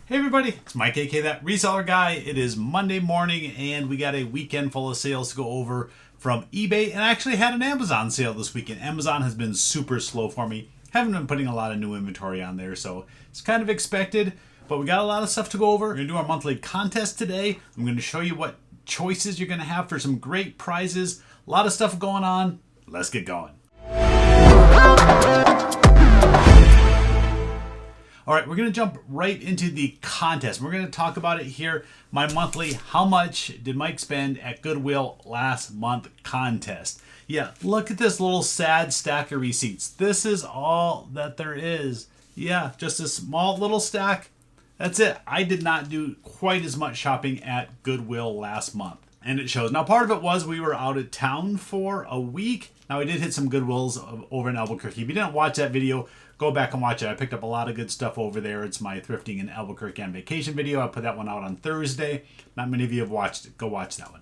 Hey everybody, it's Mike, aka That Reseller Guy. It is Monday morning and we got a weekend full of sales to go over from eBay, and I actually had an Amazon sale this weekend. Amazon has been super slow for me. Haven't been putting a lot of new inventory on there, so it's kind of expected, but we got a lot of stuff to go over. We're gonna do our monthly contest today. I'm gonna show you what choices you're gonna have for some great prizes. A lot of stuff going on. Let's get going. All right, we're going to jump right into the contest. We're going to talk about it here. My monthly, how much did Mike spend at Goodwill last month contest? Yeah, look at this little sad stack of receipts. This is all that there is. Yeah, just a small little stack. That's it. I did not do quite as much shopping at Goodwill last month. And it shows. Now, part of it was we were out of town for a week. Now, I did hit some Goodwills over in Albuquerque. If you didn't watch that video, go back and watch it. I picked up a lot of good stuff over there. It's my thrifting in Albuquerque on vacation video. I put that one out on Thursday. Not many of you have watched it. Go watch that one.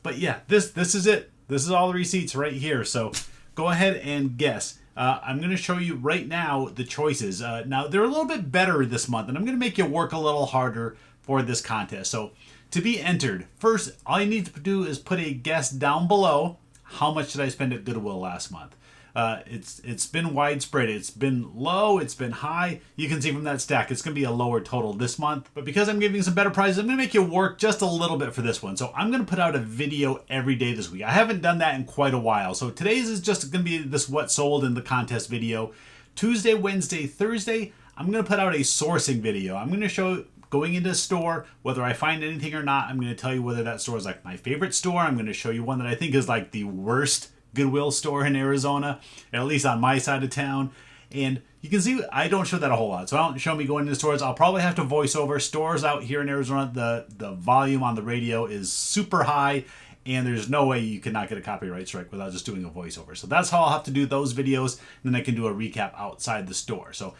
But yeah, this is it. This is all the receipts right here. So go ahead and guess. I'm going to show you right now the choices. Now, they're a little bit better this month, and I'm going to make you work a little harder for this contest. So to be entered, first, all you need to do is put a guess down below. How much did I spend at Goodwill last month? It's been widespread. It's been low. It's been high. You can see from that stack, it's going to be a lower total this month. But because I'm giving you some better prizes, I'm going to make you work just a little bit for this one. So I'm going to put out a video every day this week. I haven't done that in quite a while. So today's is just going to be this what sold in the contest video. Tuesday, Wednesday, Thursday, I'm going to put out a sourcing video. I'm going to show going into a store, whether I find anything or not. I'm going to tell you whether that store is like my favorite store. I'm going to show you one that I think is like the worst Goodwill store in Arizona, at least on my side of town. And you can see I don't show that a whole lot. So I don't show me going into stores. I'll probably have to voice over stores out here in Arizona. The volume on the radio is super high, and there's no way you cannot get a copyright strike without just doing a voiceover. So that's how I'll have to do those videos, and then I can do a recap outside the store. So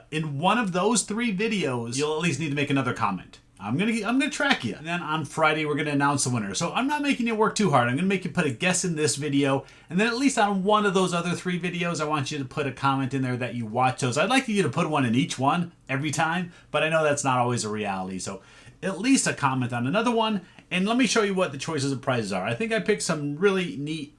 in one of those three videos, you'll at least need to make another comment. I'm gonna track you. And then on Friday, we're gonna announce the winner. So I'm not making you work too hard. I'm gonna make you put a guess in this video. And then at least on one of those other three videos, I want you to put a comment in there that you watch those. I'd like you to put one in each one every time, but I know that's not always a reality. So at least a comment on another one. And let me show you what the choices of prizes are. I think I picked some really neat,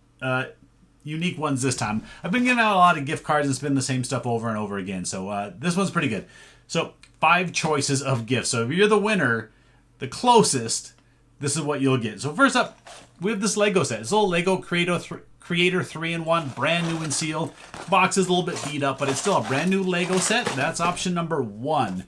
unique ones this time. I've been giving out a lot of gift cards and it's been the same stuff over and over again. So this one's pretty good. So 5 choices of gifts. So if you're the winner, the closest, this is what you'll get. So first up, we have this Lego set. It's a little Lego Creator 3-in-1, brand new and sealed. Box is a little bit beat up, but it's still a brand new Lego set. That's option number 1.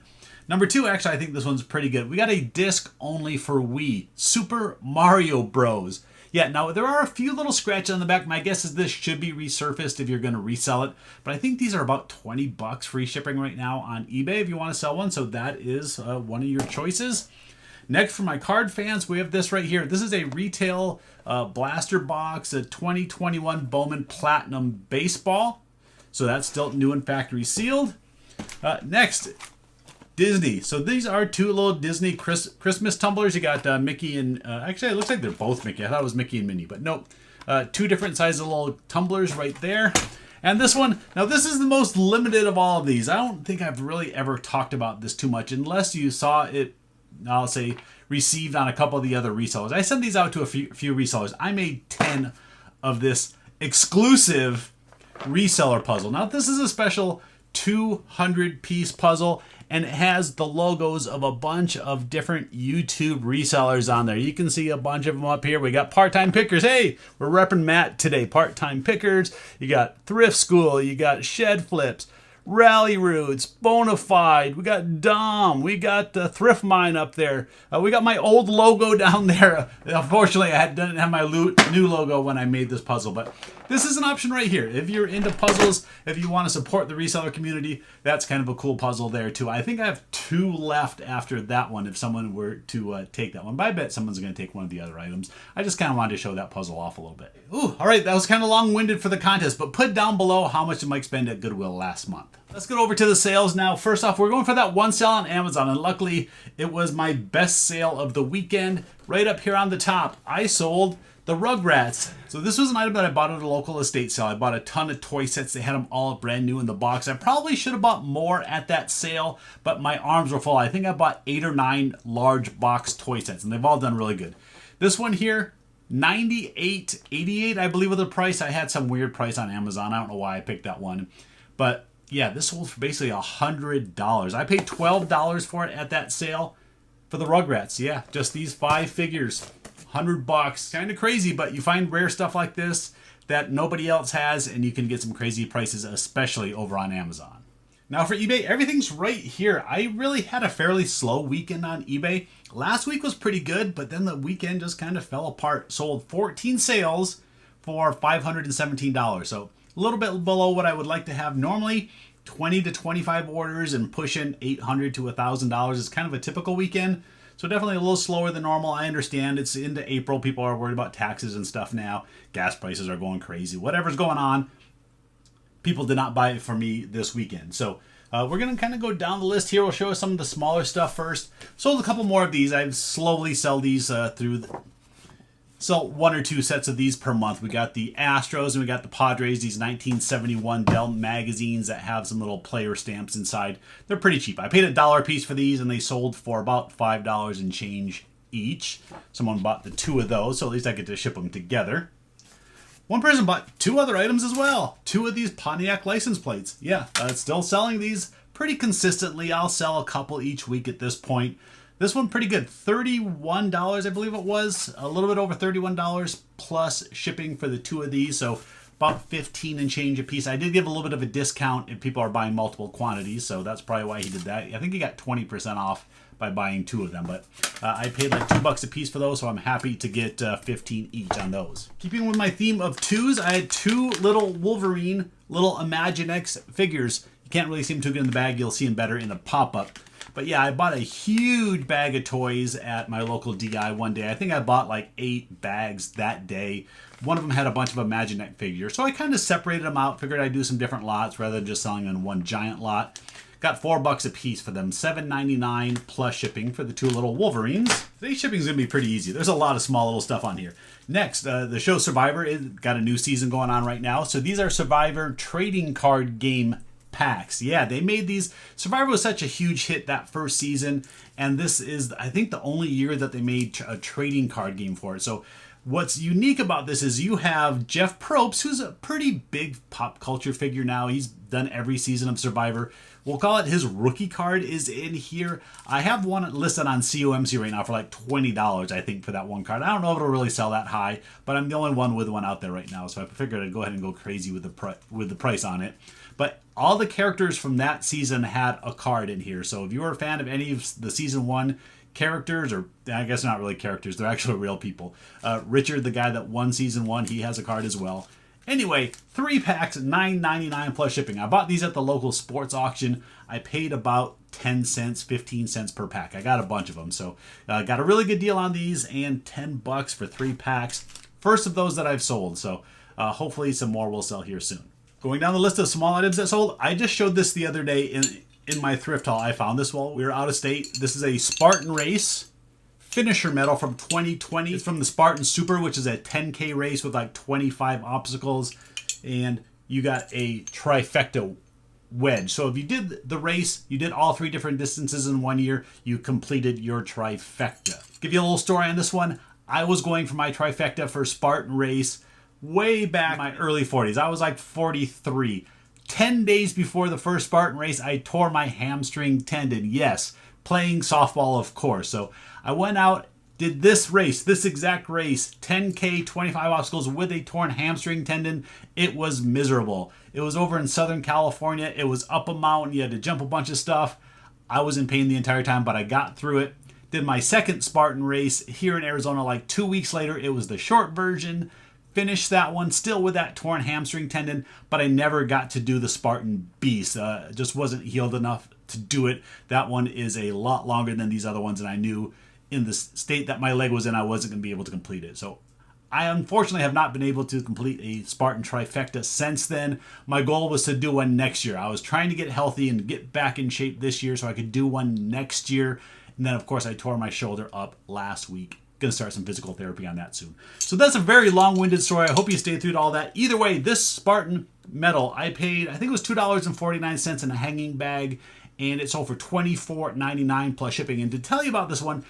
Number 2, actually, I think this one's pretty good. We got a disc only for Wii, Super Mario Bros. Yeah, now there are a few little scratches on the back. My guess is this should be resurfaced if you're going to resell it. But I think these are about $20 free shipping right now on eBay if you want to sell one. So that is one of your choices. Next, for my card fans, we have this right here. This is a retail blaster box, a 2021 Bowman Platinum Baseball. So that's still new and factory sealed. Next, Disney. So these are 2 little Disney Christmas tumblers. You got Mickey and... actually, it looks like they're both Mickey. I thought it was Mickey and Minnie, but nope. 2 different sizes of little tumblers right there. And this one, now this is the most limited of all of these. I don't think I've really ever talked about this too much unless you saw it, I'll say, received on a couple of the other resellers. I sent these out to a few resellers. I made 10 of this exclusive reseller puzzle. Now, this is a special 200-piece puzzle, and it has the logos of a bunch of different YouTube resellers on there. You can see a bunch of them up here. We got Part-Time Pickers. Hey, we're repping Matt today. Part-Time Pickers. You got Thrift School. You got Shed Flips. Rally Roots, Bonafide, we got Dom, we got Thrift Mine up there. We got my old logo down there. Unfortunately, I didn't have my new logo when I made this puzzle, but this is an option right here. If you're into puzzles, if you want to support the reseller community, that's kind of a cool puzzle there too. I think I have 2 left after that one if someone were to take that one, but I bet someone's going to take one of the other items. I just kind of wanted to show that puzzle off a little bit. Ooh, all right, that was kind of long-winded for the contest, but put down below how much did Mike spend at Goodwill last month. Let's get over to the sales now. First off, we're going for that one sale on Amazon, and luckily it was my best sale of the weekend. Right up here on the top, I sold The Rugrats. So this was an item that I bought at a local estate sale. I bought a ton of toy sets. They had them all brand new in the box. I probably should have bought more at that sale, but my arms were full. I think I bought 8 or 9 large box toy sets, and they've all done really good. This one here, $98.88, I believe, was the price. I had some weird price on Amazon. I don't know why I picked that one. But yeah, this sold for basically $100. I paid $12 for it at that sale for the Rugrats. Yeah, just these 5 figures. $100. Kind of crazy, but you find rare stuff like this that nobody else has, and you can get some crazy prices, especially over on Amazon. Now for eBay, everything's right here. I really had a fairly slow weekend on eBay. Last week was pretty good, but then the weekend just kind of fell apart. Sold 14 sales for $517. So a little bit below what I would like to have. Normally 20 to 25 orders and pushing $800 to $1,000 is kind of a typical weekend. So definitely a little slower than normal. I understand it's into April. People are worried about taxes and stuff now. Gas prices are going crazy. Whatever's going on, people did not buy it for me this weekend. So we're going to kind of go down the list here. We'll show us some of the smaller stuff first. Sold a couple more of these. I slowly sell these sell 1 or 2 sets of these per month. We got the Astros and we got the Padres, these 1971 Dell magazines that have some little player stamps inside. They're pretty cheap. I paid $1 a piece for these, and they sold for about $5 and change each. Someone bought the 2 of those, so at least I get to ship them together. One person bought 2 other items as well. 2 of these Pontiac license plates. Yeah, still selling these pretty consistently. I'll sell a couple each week at this point. This one pretty good, $31 I believe it was, a little bit over $31 plus shipping for the 2 of these, so about 15 and change a piece. I did give a little bit of a discount if people are buying multiple quantities, so that's probably why he did that. I think he got 20% off by buying 2 of them, but I paid like $2 a piece for those, so I'm happy to get 15 each on those. Keeping with my theme of 2s, I had 2 little Wolverine, little Imaginext figures. You can't really see them too good in the bag. You'll see them better in the pop-up. But yeah, I bought a huge bag of toys at my local DI one day. I think I bought like 8 bags that day. One of them had a bunch of Imaginext figures. So I kind of separated them out, figured I'd do some different lots rather than just selling in one giant lot. Got $4 a piece for them, $7.99 plus shipping for the 2 little Wolverines. Today's shipping is going to be pretty easy. There's a lot of small little stuff on here. Next, the show Survivor got a new season going on right now. So these are Survivor trading card game packs. Yeah, they made these. Survivor was such a huge hit that first season, and this is, I think, the only year that they made a trading card game for it. So what's unique about this is you have Jeff Probst, who's a pretty big pop culture figure now. He's done every season of Survivor. We'll call it his rookie card is in here. I have one listed on COMC right now for like $20, I think, for that one card. I don't know if it'll really sell that high, but I'm the only one with one out there right now, so I figured I'd go ahead and go crazy with the price on it. But all the characters from that season had a card in here. So if you were a fan of any of the season 1 characters, or I guess not really characters, they're actually real people. Richard, the guy that won season 1, he has a card as well. Anyway, 3 packs, $9.99 plus shipping. I bought these at the local sports auction. I paid about 10 cents, 15 cents per pack. I got a bunch of them. So got a really good deal on these, and $10 for 3 packs. First of those that I've sold. So hopefully some more will sell here soon. Going down the list of small items that sold, I just showed this the other day in my thrift haul. I found this while we were out of state. This is a Spartan Race finisher medal from 2020. It's from the Spartan Super, which is a 10K race with like 25 obstacles. And you got a trifecta wedge. So if you did the race, you did all 3 different distances in 1 year, you completed your trifecta. Give you a little story on this one. I was going for my trifecta for Spartan Race way back in my early 40s. I was like 43. 10 days before the first Spartan race, I tore my hamstring tendon. Yes, playing softball, of course. So I went out, did this race, this exact race, 10K, 25 obstacles with a torn hamstring tendon. It was miserable. It was over in Southern California. It was up a mountain. You had to jump a bunch of stuff. I was in pain the entire time, but I got through it. Did my second Spartan race here in Arizona like 2 weeks later. It was the short version. Finished that one still with that torn hamstring tendon, but I never got to do the Spartan Beast. Just wasn't healed enough to do it. That one is a lot longer than these other ones, and I knew in the state that my leg was in, I wasn't going to be able to complete it. So I unfortunately have not been able to complete a Spartan trifecta since then. My goal was to do one next year. I was trying to get healthy and get back in shape this year so I could do one next year. And then, of course, I tore my shoulder up last week Going to start some physical therapy on that soon. So that's a very long-winded story. I hope you stayed through all that. Either way, this Spartan metal, I paid, I think it was $2.49 in a hanging bag, and it sold for $24.99 plus shipping. And to tell you about this one,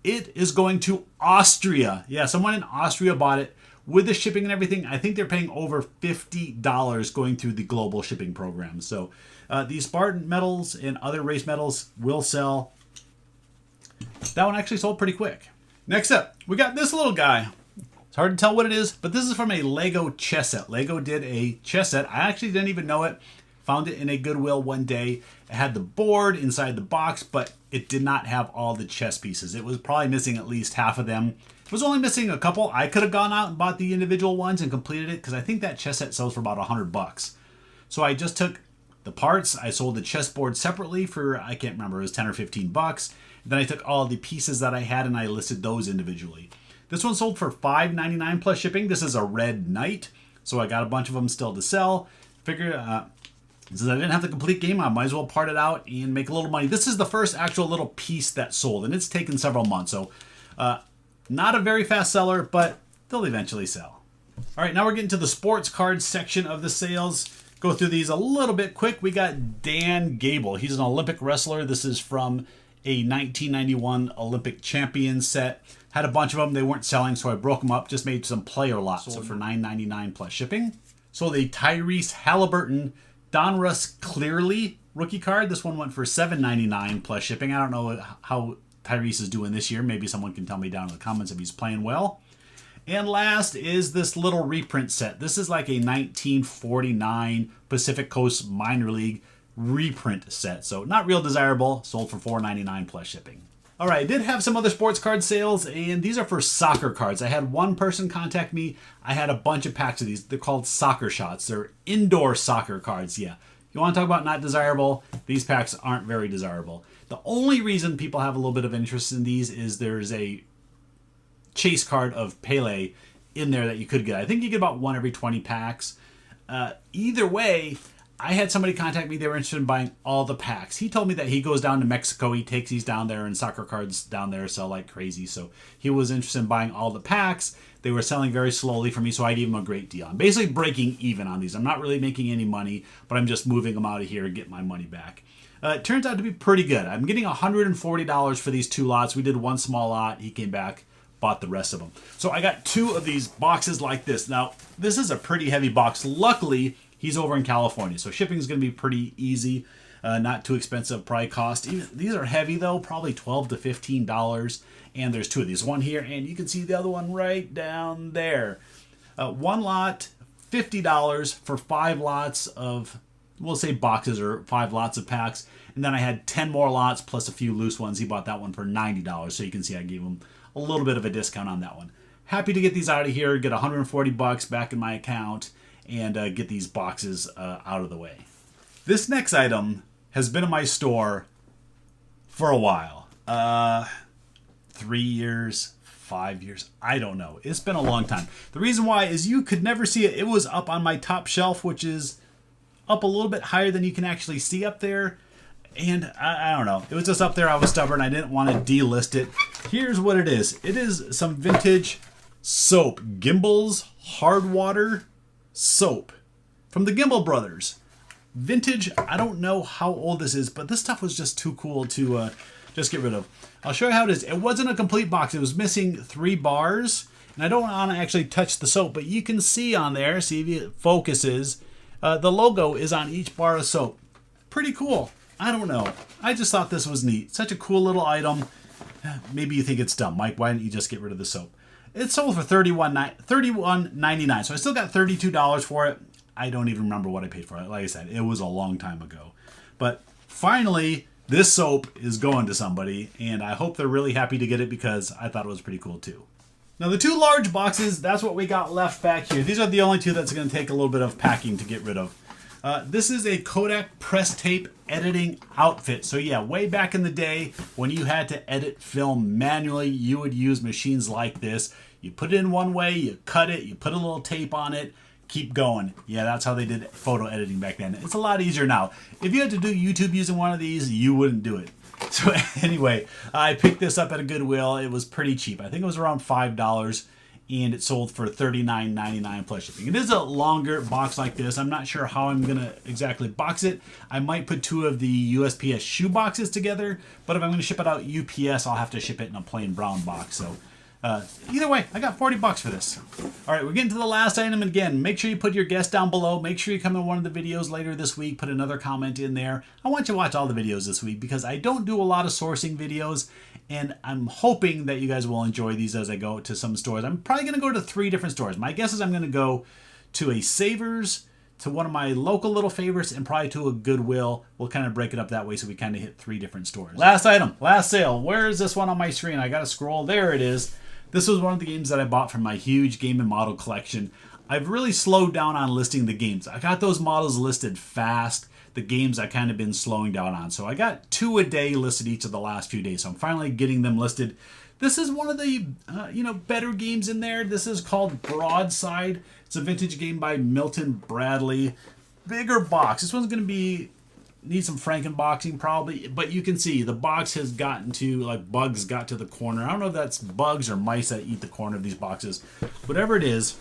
it is going to Austria. Yeah, someone in Austria bought it with the shipping and everything. I think they're paying over $50 going through the global shipping program. So these Spartan metals and other race metals will sell. That one actually sold pretty quick. Next up, we got this little guy. It's hard to tell what it is, but this is from a Lego chess set. Lego did a chess set. I actually didn't even know it. Found it in a Goodwill one day. It had the board inside the box, but it did not have all the chess pieces. It was probably missing at least half of them. It was only missing a couple. I could have gone out and bought the individual ones and completed it because I think that chess set sells for about $100. So I just took the parts. I sold the chessboard separately for, I can't remember, it was 10 or 15 bucks. Then I took all the pieces that I had and I listed those individually. This one sold for $5.99 plus shipping. This is a red knight, so I got a bunch of them still to sell. Figured since I didn't have the complete game, I might as well part it out and make a little money. This is the first actual little piece that sold, and it's taken several months. So not a very fast seller, but they'll eventually sell. All right, now we're getting to the sports cards section of the sales. Go through these a little bit quick. We got Dan Gable. He's an Olympic wrestler. This is from a 1991 Olympic champion set. Had a bunch of them. They weren't selling, so I broke them up. Just made some player lots. So for $9.99 plus shipping. Sold a Tyrese Halliburton Donruss Clearly rookie card. This one went for $7.99 plus shipping. I don't know how Tyrese is doing this year. Maybe someone can tell me down in the comments if he's playing well. And last is this little reprint set. This is like a 1949 Pacific Coast Minor League reprint set. So not real desirable. Sold for $4.99 plus shipping. All right, I did have some other sports card sales, and these are for soccer cards. I had one person contact me. I had a bunch of packs of these. They're called soccer shots. They're indoor soccer cards, yeah. You want to talk about not desirable? These packs aren't very desirable. The only reason people have a little bit of interest in these is there's a chase card of Pele in there that you could get. I think you get about one every 20 packs. Either way, I had somebody contact me. They were interested in buying all the packs. He told me that he goes down to Mexico. He takes these down there, and soccer cards down there sell like crazy. So he was interested in buying all the packs. They were selling very slowly for me, so I gave him a great deal. I'm basically breaking even on these. I'm not really making any money, but I'm just moving them out of here and getting my money back. It turns out to be pretty good. I'm getting $140 for these two lots. We did one small lot. He came back, bought the rest of them. So I got two of these boxes like this. Now, this is a pretty heavy box. Luckily, he's over in California, so shipping is going to be pretty easy, not too expensive, probably cost. These are heavy though, probably $12 to $15, and there's two of these. One here, and you can see the other one right down there. One lot, $50 for 5 lots of, we'll say boxes or 5 lots of packs, and then I had 10 more lots plus a few loose ones. He bought that one for $90, so you can see I gave him a little bit of a discount on that one. Happy to get these out of here, get $140 back in my account, and get these boxes out of the way. This next item has been in my store for a while. 3 years, 5 years, I don't know. It's been a long time. The reason why is you could never see it. It was up on my top shelf, which is up a little bit higher than you can actually see up there. And I don't know. It was just up there. I was stubborn. I didn't want to delist it. Here's what it is. It is some vintage soap. Gimbals Hard Water Soap from the Gimbal Brothers. Vintage. I don't know how old this is, but this stuff was just too cool to just get rid of. I'll show you how it is. It wasn't a complete box. It was missing 3 bars. And I don't want to actually touch the soap, but you can see on there, see if it focuses, the logo is on each bar of soap. Pretty cool. I don't know. I just thought this was neat. Such a cool little item. Maybe you think it's dumb. Mike, why didn't you just get rid of the soap? It sold for $31.99, so I still got $32 for it. I don't even remember what I paid for it. Like I said, it was a long time ago. But finally, this soap is going to somebody, and I hope they're really happy to get it because I thought it was pretty cool too. Now the 2 large boxes, that's what we got left back here. These are the only 2 that's going to take a little bit of packing to get rid of. This is a Kodak press tape editing outfit. So yeah, way back in the day when you had to edit film manually, you would use machines like this. You put it in one way, you cut it, you put a little tape on it, keep going. Yeah, that's how they did photo editing back then. It's a lot easier now. If you had to do YouTube using one of these, you wouldn't do it. So anyway, I picked this up at a Goodwill. It was pretty cheap. I think it was around $5, and it sold for $39.99 plus shipping. It is a longer box like this. I'm not sure how I'm gonna exactly box it. I might put two of the USPS shoe boxes together, but if I'm gonna ship it out UPS, I'll have to ship it in a plain brown box. So either way, I got $40 for this. All right, we're getting to the last item. And again, make sure you put your guess down below. Make sure you come in one of the videos later this week. Put another comment in there. I want you to watch all the videos this week because I don't do a lot of sourcing videos. And I'm hoping that you guys will enjoy these as I go to some stores. I'm probably going to go to 3 different stores. My guess is I'm going to go to a Savers, to one of my local little favorites, and probably to a Goodwill. We'll kind of break it up that way so we kind of hit 3 different stores. Last item, last sale. Where is this one on my screen? I got to scroll. There it is. This was one of the games that I bought from my huge game and model collection. I've really slowed down on listing the games. I got those models listed fast. The games I kind of been slowing down on. So I got 2 a day listed each of the last few days. So I'm finally getting them listed. This is one of the better games in there. This is called Broadside. It's a vintage game by Milton Bradley. Bigger box. This one's going to need some Frankenboxing probably, but you can see the box has gotten to, like, bugs got to the corner. I don't know if that's bugs or mice that eat the corner of these boxes. Whatever it is,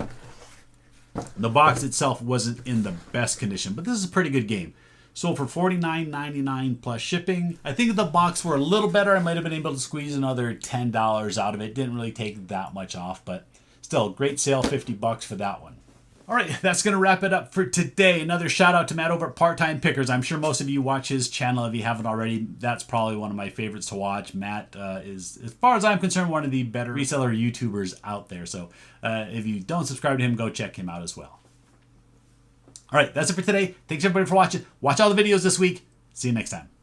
the box itself wasn't in the best condition, but this is a pretty good game. Sold for $49.99 plus shipping. I think if the box were a little better, I might have been able to squeeze another $10 out of it. Didn't really take that much off, but still, great sale, $50 for that one. All right, that's going to wrap it up for today. Another shout out to Matt over at Part-Time Pickers. I'm sure most of you watch his channel. If you haven't already, that's probably one of my favorites to watch. Matt is, as far as I'm concerned, one of the better reseller YouTubers out there. So if you don't subscribe to him, go check him out as well. All right, that's it for today. Thanks everybody for watching. Watch all the videos this week. See you next time.